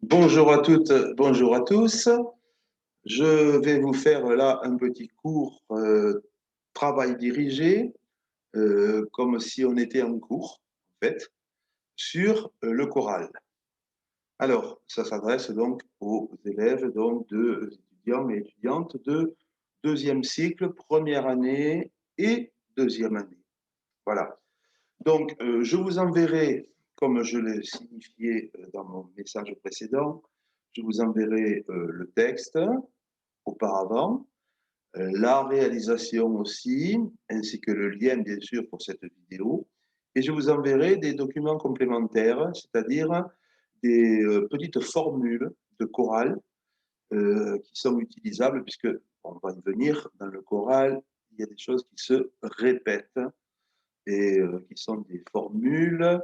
Bonjour à toutes, bonjour à tous. Je vais vous faire là un petit cours travail dirigé, comme si on était en cours, en fait, sur le choral. Alors, ça s'adresse donc aux élèves, donc de étudiants et étudiantes de deuxième cycle, première année et deuxième année. Voilà. Donc, je vous enverrai, comme je l'ai signifié dans mon message précédent, je vous enverrai le texte auparavant, la réalisation aussi, ainsi que le lien, bien sûr, pour cette vidéo. Et je vous enverrai des documents complémentaires, c'est-à-dire des petites formules de chorale qui sont utilisables, puisque on va y venir, dans le choral, il y a des choses qui se répètent et qui sont des formules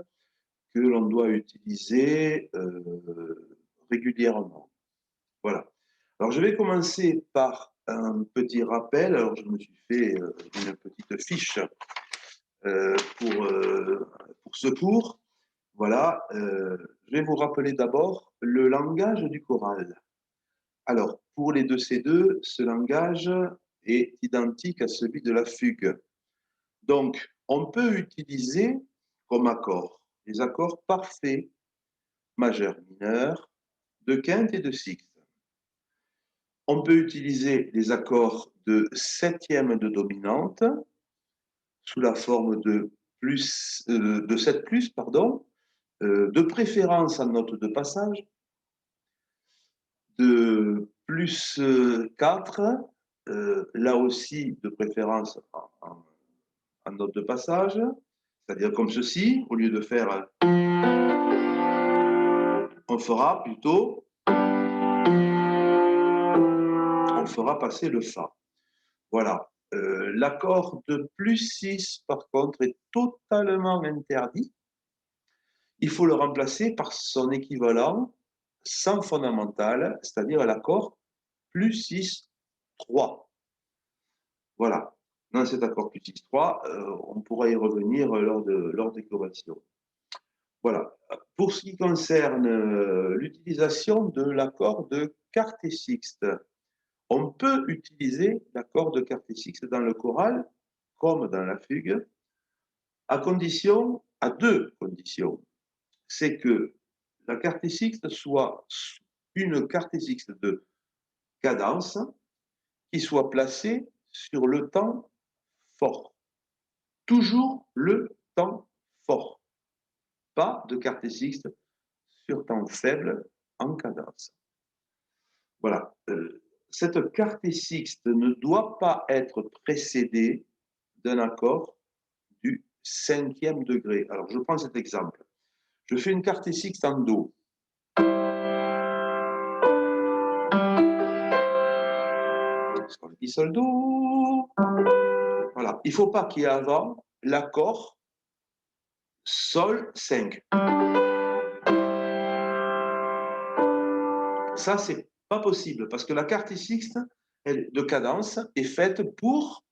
que l'on doit utiliser régulièrement. Voilà. Alors, je vais commencer par un petit rappel. Alors, je me suis fait une petite fiche pour ce cours. Voilà. Je vais vous rappeler d'abord le langage du choral. Alors, pour les deux C2, ce langage est identique à celui de la fugue. Donc, on peut utiliser comme accords les accords parfaits, majeur, mineur, de quinte et de sixte. On peut utiliser les accords de septième de dominante sous la forme de 7 plus, pardon, de préférence en note de passage, de plus 4, là aussi de préférence en note de passage, c'est-à-dire comme ceci, au lieu de faire, on fera plutôt, on fera passer le Fa. Voilà. L'accord de plus 6, par contre, est totalement interdit. Il faut le remplacer par son équivalent sans fondamental, c'est-à-dire l'accord plus 6, 3. Voilà. Dans cet accord plus 6, 3, on pourra y revenir lors des corrections. Voilà. Pour ce qui concerne l'utilisation de l'accord de quarte sixte, on peut utiliser l'accord de quarte sixte dans le choral comme dans la fugue, à deux conditions. C'est que la quarte sixte soit une quarte sixte de cadence qui soit placée sur le temps fort. Toujours le temps fort. Pas de quarte sixte sur temps faible en cadence. Voilà. Cette quarte sixte ne doit pas être précédée d'un accord du cinquième degré. Alors, je prends cet exemple. Je fais une quarte sixte en Do. Sol, mi, sol, Do. Voilà. Il ne faut pas qu'il y ait avant l'accord Sol 5. Ça, c'est pas possible parce que la carte sixte de cadence est faite pour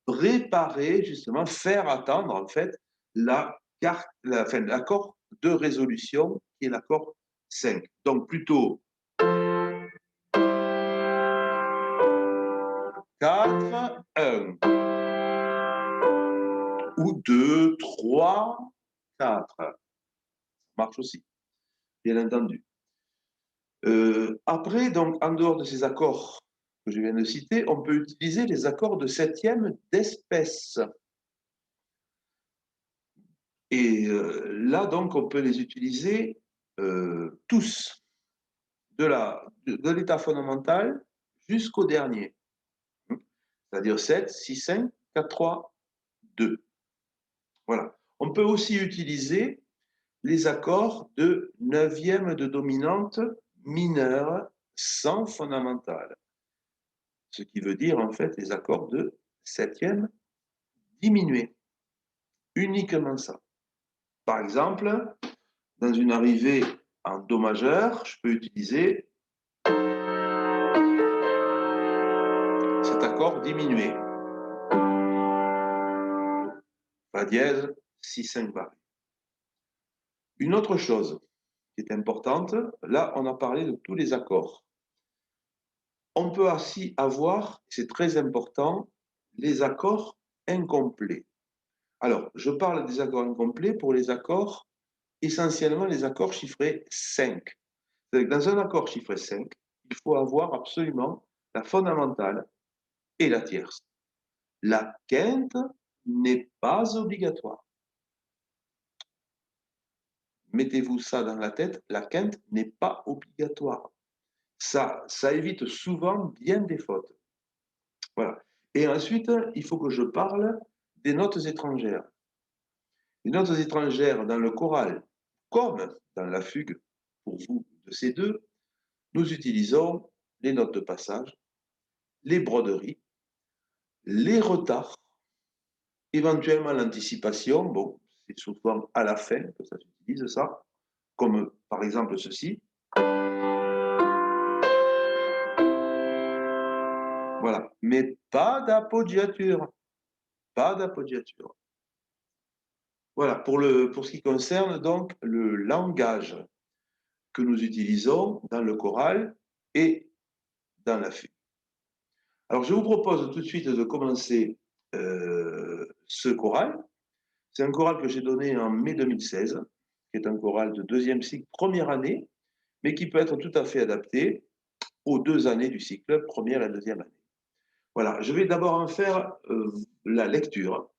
réparer, justement, faire attendre en fait l'accord de résolution qui est l'accord 5. Donc plutôt 4, 1 ou 2, 3, 4. Ça marche aussi, bien entendu. Après, donc, en dehors de ces accords que je viens de citer, on peut utiliser les accords de septième d'espèce. Et là, donc, on peut les utiliser tous, de l'état fondamental jusqu'au dernier. C'est-à-dire 7, 6, 5, 4, 3, 2. Voilà. On peut aussi utiliser les accords de neuvième de dominante mineure sans fondamentale. Ce qui veut dire en fait les accords de septième diminué. Uniquement ça. Par exemple, dans une arrivée en Do majeur, je peux utiliser cet accord diminué. Fa dièse, 6, 5 barré. Une autre chose qui est importante. Là, on a parlé de tous les accords. On peut aussi avoir, c'est très important, les accords incomplets. Alors, je parle des accords incomplets pour les accords, essentiellement les accords chiffrés 5. C'est-à-dire que dans un accord chiffré 5, il faut avoir absolument la fondamentale et la tierce. La quinte n'est pas obligatoire. Mettez-vous ça dans la tête, la quinte n'est pas obligatoire. Ça évite souvent bien des fautes. Voilà. Et ensuite, il faut que je parle des notes étrangères. Les notes étrangères dans le choral, comme dans la fugue, pour vous, de ces deux, nous utilisons les notes de passage, les broderies, les retards, éventuellement l'anticipation, bon, c'est souvent à la fin que ça s'utilise ça, comme par exemple ceci. Voilà, mais pas d'appoggiature, pas d'appoggiature. Voilà, pour ce qui concerne donc le langage que nous utilisons dans le choral et dans la fugue. Alors, je vous propose tout de suite de commencer ce choral. C'est un choral que j'ai donné en mai 2016, qui est un choral de deuxième cycle, première année, mais qui peut être tout à fait adapté aux 2 années du cycle, première et deuxième année. Voilà, je vais d'abord en faire la lecture.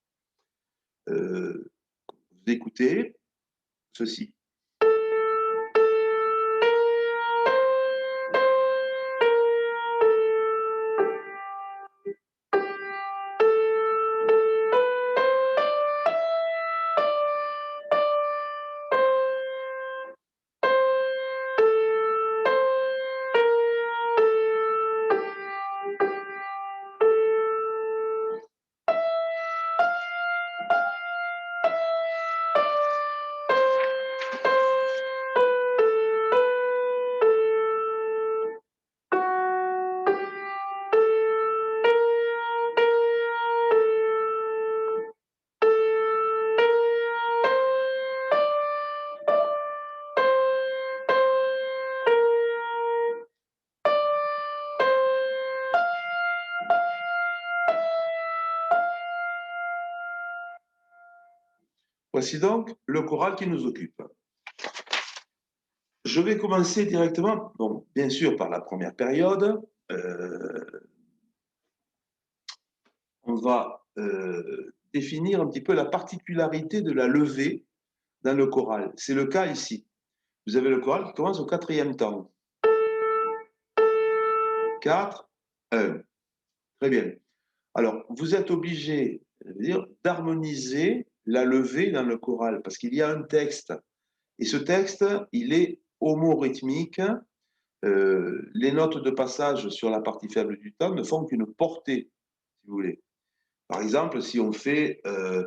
Vous écoutez ceci. Voici donc le choral qui nous occupe. Je vais commencer directement, bon, bien sûr, par la première période. On va définir un petit peu la particularité de la levée dans le choral. C'est le cas ici. Vous avez le choral qui commence au 4e temps. 4, 1. Très bien. Alors, vous êtes obligé d'harmoniser la levée dans le choral parce qu'il y a un texte. Et ce texte, il est homorythmique. Les notes de passage sur la partie faible du temps ne font qu'une portée, si vous voulez. Par exemple, si on fait avec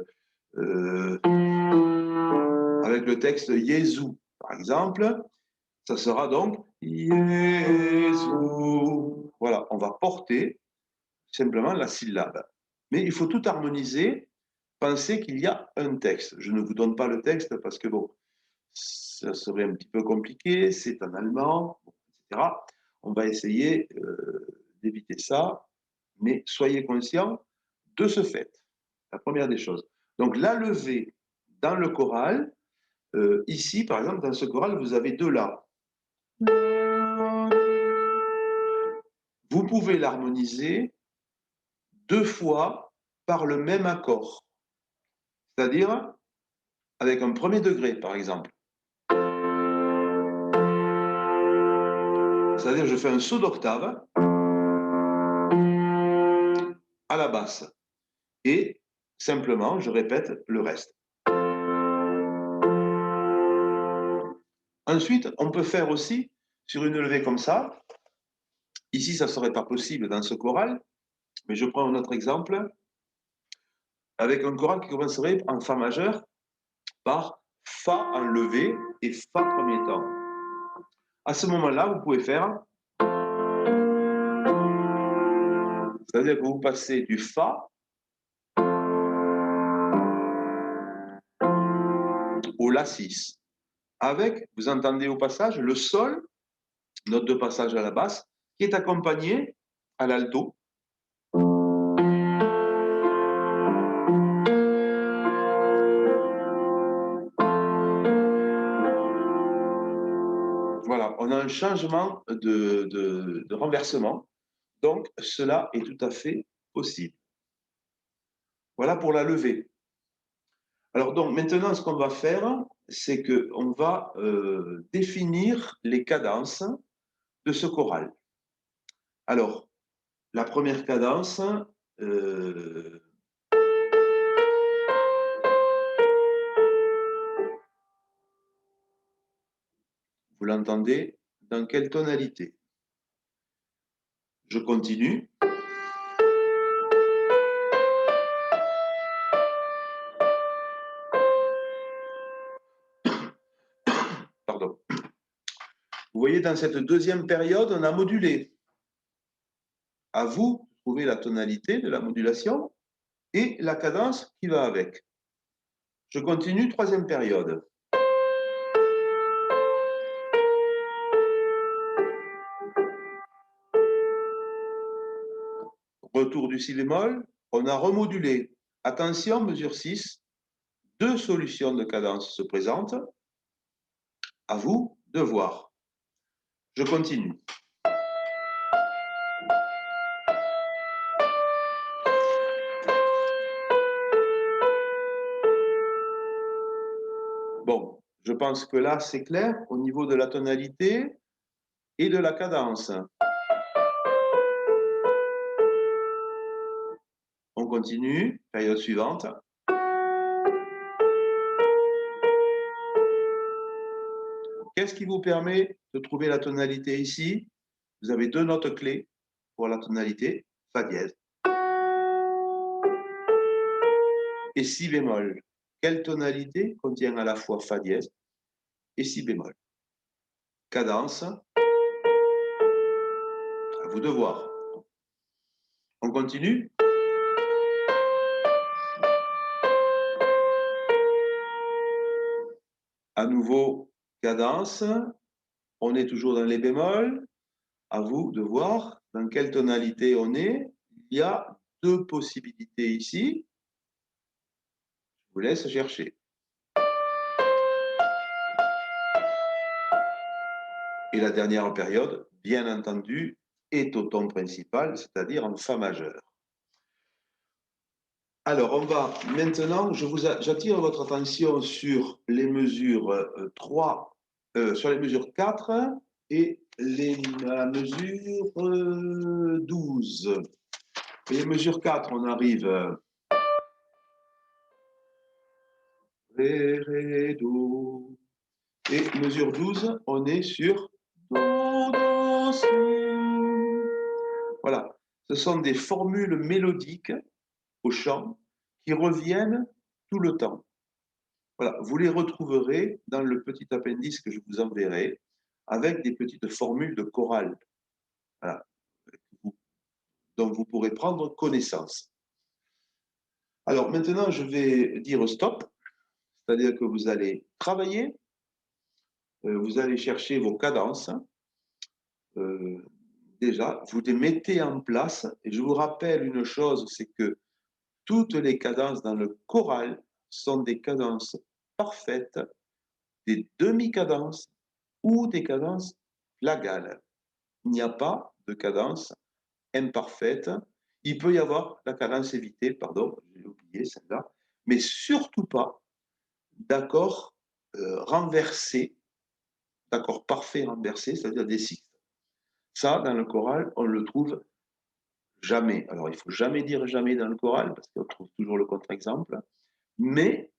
le texte Jésus, par exemple, ça sera donc Jésus. Voilà, on va porter simplement la syllabe. Mais il faut tout harmoniser. Pensez qu'il y a un texte. Je ne vous donne pas le texte parce que bon, ça serait un petit peu compliqué, c'est en allemand, etc. On va essayer d'éviter ça, mais soyez conscients de ce fait. La première des choses. Donc la levée dans le choral, ici par exemple dans ce choral, vous avez 2 La. Vous pouvez l'harmoniser 2 fois par le même accord, c'est-à-dire avec un premier degré par exemple. C'est-à-dire je fais un saut d'octave à la basse et simplement je répète le reste. Ensuite, on peut faire aussi sur une levée comme ça. Ici, ça ne serait pas possible dans ce choral, mais je prends un autre exemple avec un choral qui commencerait en Fa majeur par Fa en levée et Fa premier temps. À ce moment-là, vous pouvez faire, c'est-à-dire que vous passez du Fa au La6. avec, vous entendez au passage, le sol, note de passage à la basse, qui est accompagné à l'alto. Voilà, on a un changement de renversement. Donc, cela est tout à fait possible. Voilà pour la levée. Alors, donc, maintenant, ce qu'on va faire, c'est qu'on va définir les cadences de ce choral. Alors, la première cadence, euh, vous l'entendez dans quelle tonalité? Je continue. Pardon. Vous voyez, dans cette deuxième période, on a modulé. À vous de trouver la tonalité de la modulation et la cadence qui va avec. Je continue, troisième période. Retour du si bémol, on a remodulé. Attention, mesure 6, deux solutions de cadence se présentent. À vous de voir. Je continue. Bon, je pense que là, c'est clair au niveau de la tonalité et de la cadence. On continue, période suivante. Qu'est-ce qui vous permet de trouver la tonalité ici? Vous avez deux notes clés pour la tonalité, fa dièse et si bémol. Quelle tonalité contient à la fois fa dièse et si bémol? Cadence, à vous de voir. On continue. À nouveau, cadence. On est toujours dans les bémols. À vous de voir dans quelle tonalité on est. Il y a deux possibilités ici. Je vous laisse chercher. Et la dernière période, bien entendu, est au ton principal, c'est-à-dire en fa majeur. Alors, on va maintenant, j'attire votre attention sur les mesures 3, sur les mesures 4 et la mesure 12. Et les mesures 4, on arrive Ré, Ré, Do. Et mesure 12, on est sur Do, Do, Si. Voilà, ce sont des formules mélodiques au chant qui reviennent tout le temps. Voilà, vous les retrouverez dans le petit appendice que je vous enverrai avec des petites formules de chorale, voilà, dont vous pourrez prendre connaissance. Alors maintenant, je vais dire stop, c'est-à-dire que vous allez travailler, vous allez chercher vos cadences. Déjà, vous les mettez en place. Et je vous rappelle une chose, c'est que toutes les cadences dans le choral sont des cadences parfaites, des demi-cadences ou des cadences flagales. Il n'y a pas de cadence imparfaite. Il peut y avoir la cadence évitée, pardon, j'ai oublié celle-là, mais surtout pas d'accord renversé, d'accord parfait renversé, c'est-à-dire des sixtes. Ça, dans le choral, on le trouve jamais. Alors, il faut jamais dire jamais dans le choral, parce qu'on trouve toujours le contre-exemple, mais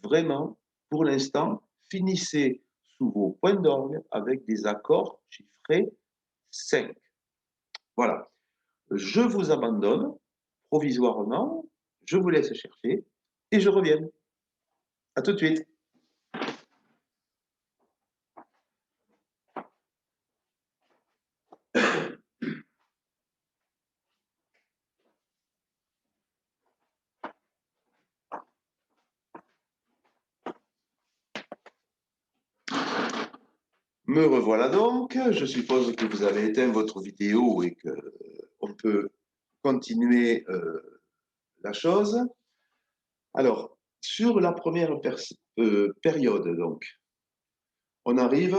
vraiment, pour l'instant, finissez sous vos points d'orgue avec des accords chiffrés 5. Voilà. Je vous abandonne provisoirement, je vous laisse chercher et je reviens. À tout de suite. Me revoilà donc. Je suppose que vous avez éteint votre vidéo et qu'on peut continuer la chose. Alors, sur la première période, donc, on arrive,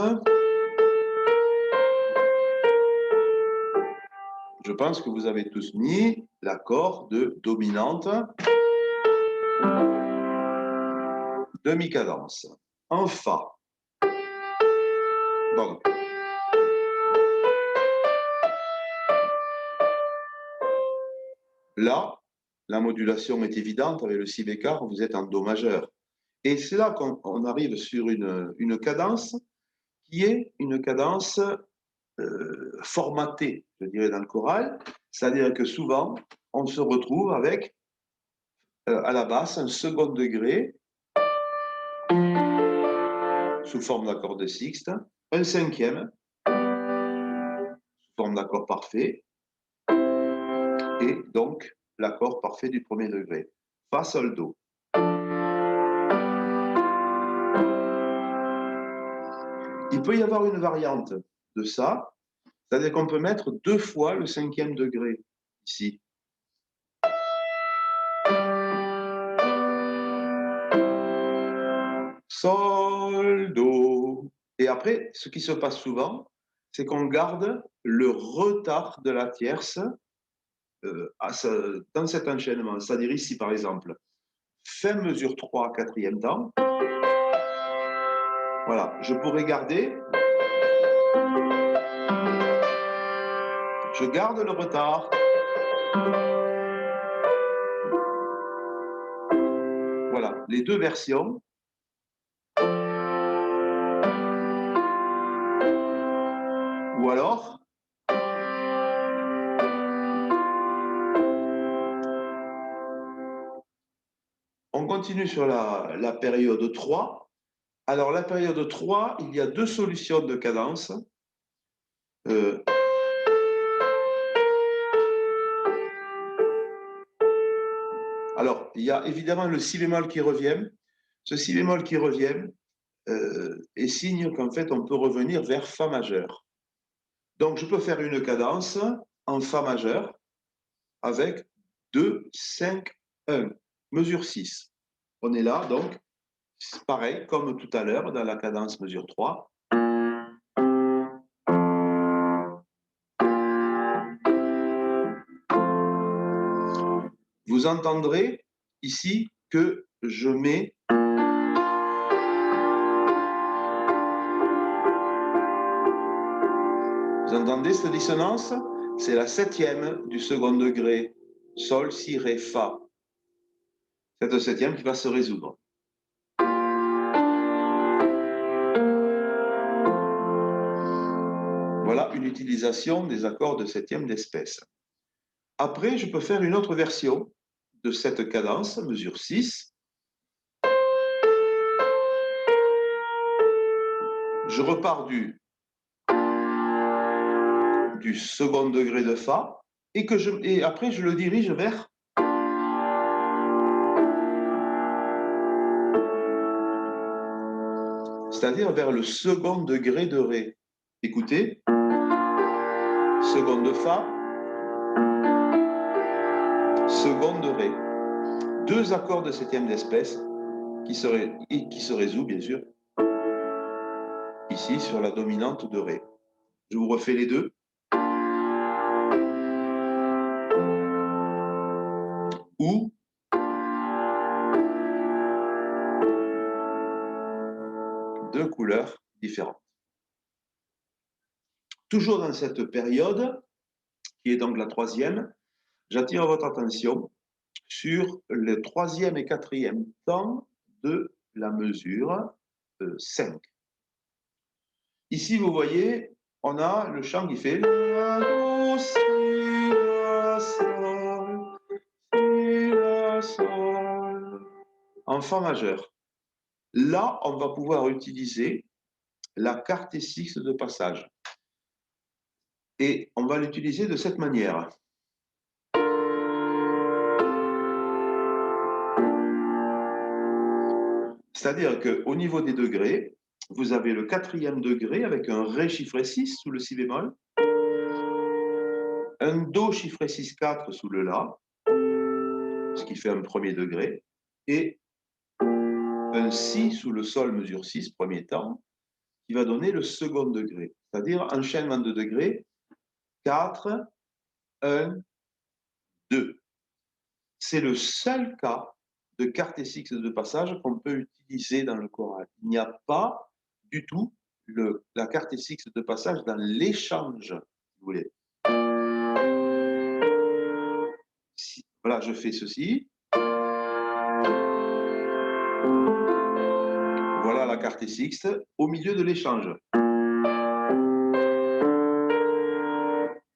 je pense que vous avez tous mis l'accord de dominante, demi-cadence, en Fa. Donc, là, la modulation est évidente, avec le si bécard, vous êtes en Do majeur. Et c'est là qu'on arrive sur une cadence qui est une cadence formatée, je dirais, dans le choral. C'est-à-dire que souvent, on se retrouve avec, à la basse, un second degré sous forme d'accord de sixte, un cinquième sous forme d'accord parfait, et donc l'accord parfait du premier degré. Fa, sol, do. Il peut y avoir une variante de ça, c'est-à-dire qu'on peut mettre 2 fois le cinquième degré ici. Sol, do. Et après, ce qui se passe souvent, c'est qu'on garde le retard de la tierce dans cet enchaînement. C'est-à-dire ici, par exemple, fin mesure 3, quatrième temps. Voilà, je pourrais garder. Je garde le retard. Voilà, les deux versions. Ou alors, on continue sur la période 3. Alors, la période 3, il y a deux solutions de cadence. Alors, il y a évidemment le si bémol qui revient. Ce si bémol qui revient est signe qu'en fait, on peut revenir vers Fa majeur. Donc, je peux faire une cadence en Fa majeur avec 2, 5, 1, mesure 6. On est là, donc, pareil, comme tout à l'heure, dans la cadence mesure 3. Vous entendrez ici que je mets vous entendez cette dissonance? C'est la septième du second degré. Sol, si, ré, fa. Cette septième qui va se résoudre. Voilà une utilisation des accords de septième d'espèce. Après, je peux faire une autre version de cette cadence, mesure 6. Je repars du second degré de Fa et après je le dirige vers c'est-à-dire vers le second degré de Ré. Écoutez, second de Fa, second de Ré. Deux accords de septième d'espèce qui se résout bien sûr ici sur la dominante de Ré. Je vous refais les deux. Ou deux couleurs différentes. Toujours dans cette période, qui est donc la troisième, j'attire votre attention sur le troisième et quatrième temps de la mesure 5. Ici, vous voyez, on a le chant qui fait la, do, si, la, sol, si, la, sol, en Fa majeur. Là, on va pouvoir utiliser la carte S6 de passage. Et on va l'utiliser de cette manière. C'est-à-dire qu'au niveau des degrés, vous avez le 4e degré avec un Ré chiffré 6 sous le Si bémol, un Do chiffré 6/4 sous le La, ce qui fait un 1er degré, et un Si sous le Sol mesure 6, premier temps, qui va donner le 2e degré, c'est-à-dire enchaînement de degrés, 4, 1, 2. C'est le seul cas de quartet sixte de passage qu'on peut utiliser dans le choral. Il n'y a pas du tout la quartet sixte de passage dans l'échange, si vous voulez. Voilà, je fais ceci. Voilà la quartet sixte au milieu de l'échange.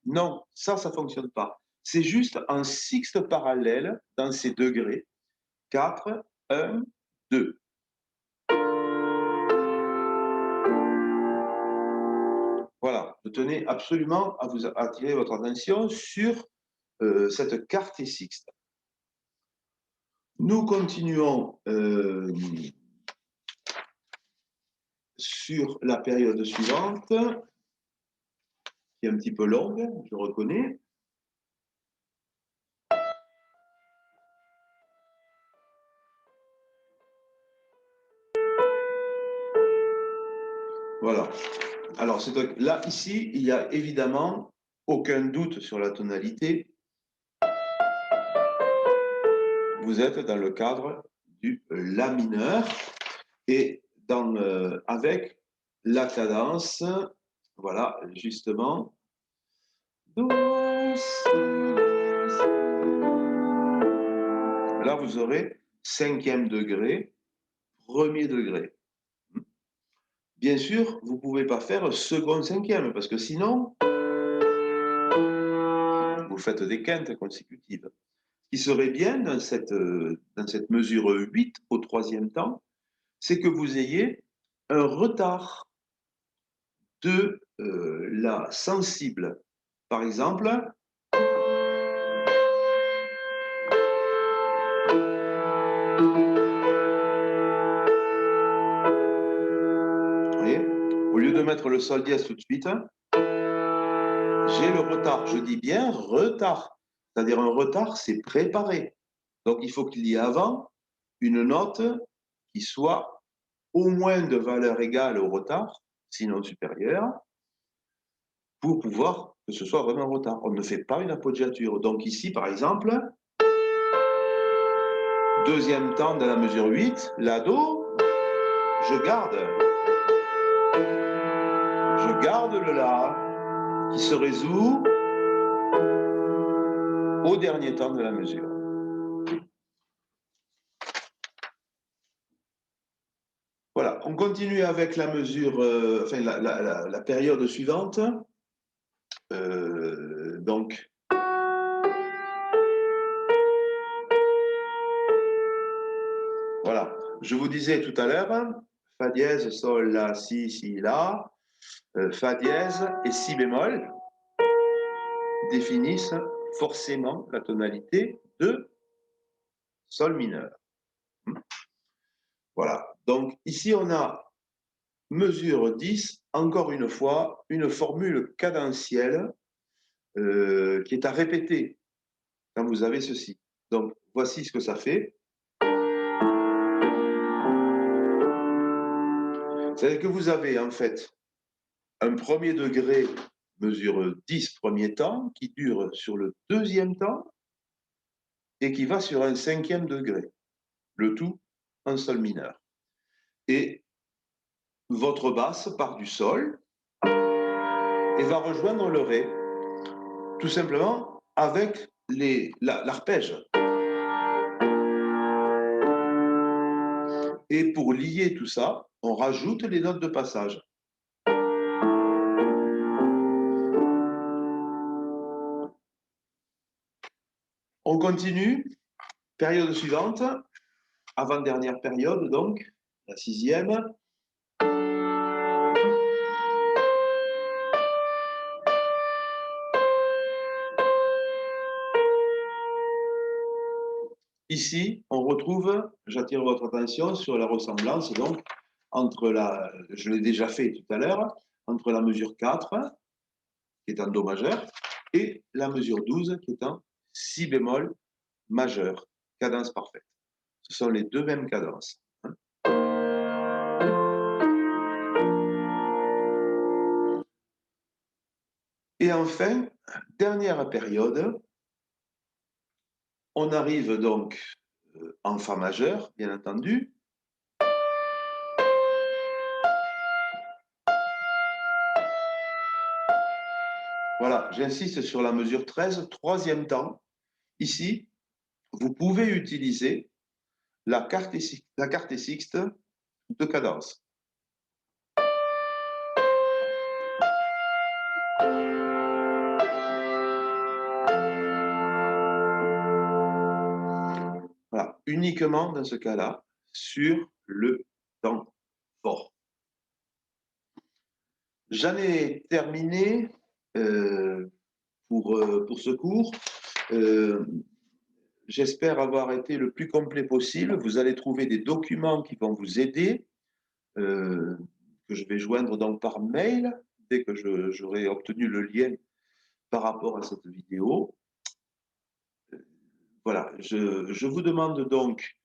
Non, ça ne fonctionne pas. C'est juste un sixte parallèle dans ces degrés. 4, 1, 2. Voilà, je tenais absolument à vous attirer votre attention sur cette quartet sixte. Nous continuons sur la période suivante, qui est un petit peu longue, je reconnais. Voilà. Alors, là, ici, il n'y a évidemment aucun doute sur la tonalité. Vous êtes dans le cadre du La mineur et avec la cadence, voilà, justement. Là, vous aurez 5e degré, 1er degré. Bien sûr, vous ne pouvez pas faire 2e, 5e, parce que sinon, vous faites des quintes consécutives. Ce qui serait bien dans cette mesure 8 au 3e temps, c'est que vous ayez un retard de la sensible. Par exemple, vous voyez, au lieu de mettre le Sol dièse tout de suite, j'ai le retard. Je dis bien retard. C'est-à-dire un retard, c'est préparé. Donc il faut qu'il y ait avant une note qui soit au moins de valeur égale au retard, sinon supérieure, pour pouvoir que ce soit vraiment un retard. On ne fait pas une appoggiature. Donc ici, par exemple, 2e temps de la mesure 8, La Do, je garde le La qui se résout au dernier temps de la mesure. Voilà, on continue avec la mesure, enfin la période suivante. Donc, voilà, je vous disais tout à l'heure, Fa dièse, Sol, La, Si, Si, La, Fa dièse et Si bémol définissent forcément la tonalité de Sol mineur. Voilà, donc ici on a mesure 10, encore une fois, une formule cadentielle qui est à répéter quand vous avez ceci. Donc voici ce que ça fait. C'est-à-dire que vous avez en fait un 1er degré, mesure 10 premier temps, qui dure sur le 2e temps et qui va sur un 5e degré, le tout en Sol mineur. Et votre basse part du Sol et va rejoindre le Ré, tout simplement avec l'arpège. Et pour lier tout ça, on rajoute les notes de passage. On continue, période suivante, avant-dernière période donc, la 6e. Ici, on retrouve, j'attire votre attention sur la ressemblance donc je l'ai déjà fait tout à l'heure, entre la mesure 4, qui est en Do majeur, et la mesure 12, qui est en Si bémol majeur, cadence parfaite. Ce sont les deux mêmes cadences. Et enfin, dernière période, on arrive donc en Fa majeur, bien entendu. Voilà, j'insiste sur la mesure 13, troisième temps. Ici, vous pouvez utiliser la quartet-sixte de cadence. Voilà, uniquement dans ce cas-là, sur le temps fort. J'en ai terminé pour ce cours. J'espère avoir été le plus complet possible. Vous allez trouver des documents qui vont vous aider, que je vais joindre donc par mail dès que j'aurai obtenu le lien par rapport à cette vidéo. Voilà, je vous demande donc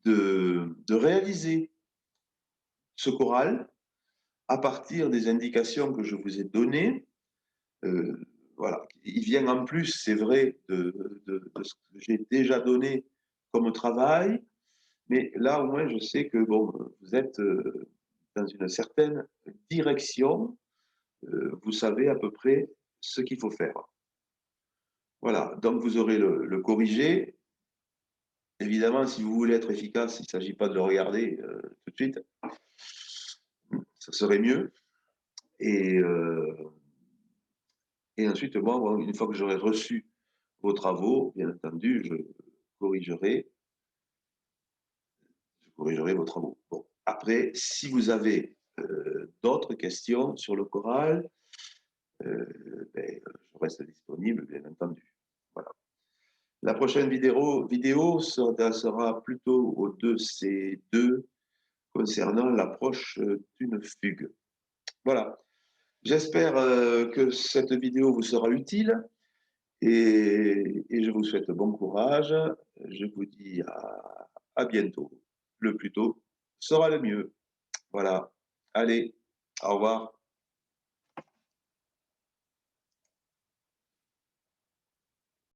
de réaliser ce choral à partir des indications que je vous ai données. Voilà, il vient en plus, c'est vrai, de ce que j'ai déjà donné comme travail, mais là au moins je sais que bon, vous êtes dans une certaine direction, vous savez à peu près ce qu'il faut faire. Voilà, donc vous aurez le corrigé. Évidemment, si vous voulez être efficace, il ne s'agit pas de le regarder tout de suite, ça serait mieux. Et ensuite, moi, une fois que j'aurai reçu vos travaux, bien entendu, corrigerai, je corrigerai vos travaux. Bon. Après, si vous avez d'autres questions sur le choral, je reste disponible, bien entendu. Voilà. La prochaine vidéo sera plutôt au 2C2 concernant l'approche d'une fugue. Voilà. J'espère que cette vidéo vous sera utile et je vous souhaite bon courage. Je vous dis à bientôt. Le plus tôt sera le mieux. Voilà. Allez, au revoir.